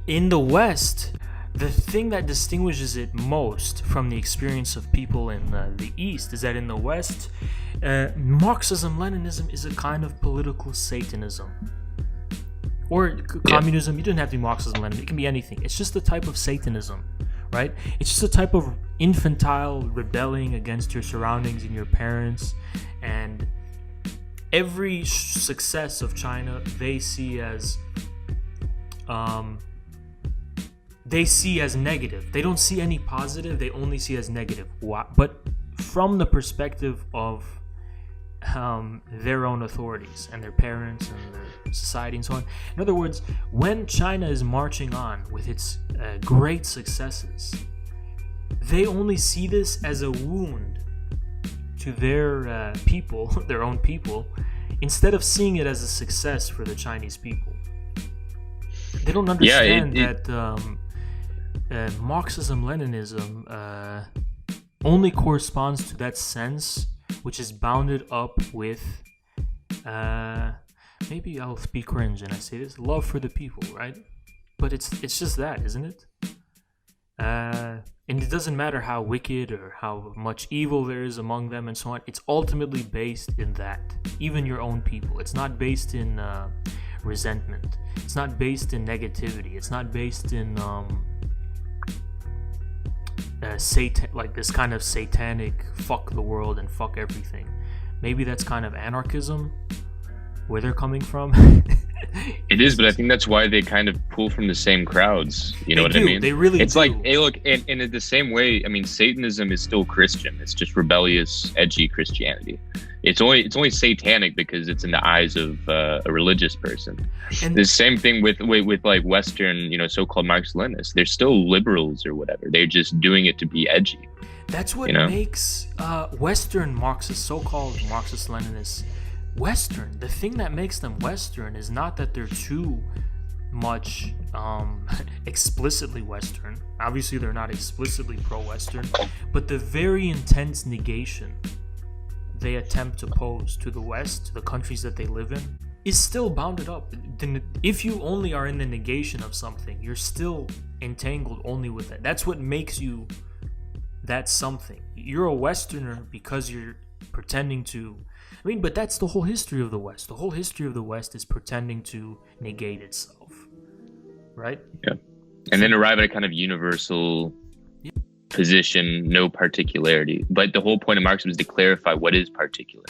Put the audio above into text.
In the West, the thing that distinguishes it most from the experience of people in the East is that in the West, Marxism-Leninism is a kind of political Satanism. Or communism. You don't have to be Marxism-Leninism. It can be anything. It's just a type of Satanism, right? It's just a type of infantile rebelling against your surroundings and your parents. And every success of China, they see as negative. They don't see any positive. They only see as negative. But from the perspective of their own authorities and their parents and their society and so on. In other words, when China is marching on with its great successes, they only see this as a wound to their people, their own people, instead of seeing it as a success for the Chinese people. They don't understand that Marxism-Leninism only corresponds to that sense, which is bounded up with, maybe I'll be cringe and I say this, love for the people, right? But it's just that, isn't it? And it doesn't matter how wicked or how much evil there is among them and so on. It's ultimately based in that, even your own people. It's not based in resentment. It's not based in negativity. It's not based in like this kind of satanic fuck the world and fuck everything. Maybe that's kind of anarchism, where they're coming from. It is, but I think that's why they kind of pull from the same crowds. You know what I mean? They really It's do. like, hey, look, and in the same way, I mean, Satanism is still Christian. It's just rebellious, edgy Christianity. It's only satanic because it's in the eyes of a religious person. And the same thing with like Western, so-called Marxist-Leninists. They're still liberals or whatever. They're just doing it to be edgy. That's what makes Western Marxists, so-called Marxist-Leninists, Western. The thing that makes them Western is not that they're too much explicitly Western. Obviously, they're not explicitly pro-Western, but the very intense negation they attempt to pose to the West, to the countries that they live in, is still bounded up. If you only are in the negation of something, you're still entangled only with that. That's what makes you that something. You're a Westerner because you're pretending to... I mean, but that's the whole history of the West. The whole history of the West is pretending to negate itself. Right? Yeah. And then arrive at a kind of universal position, no particularity. But the whole point of Marxism is to clarify what is particular.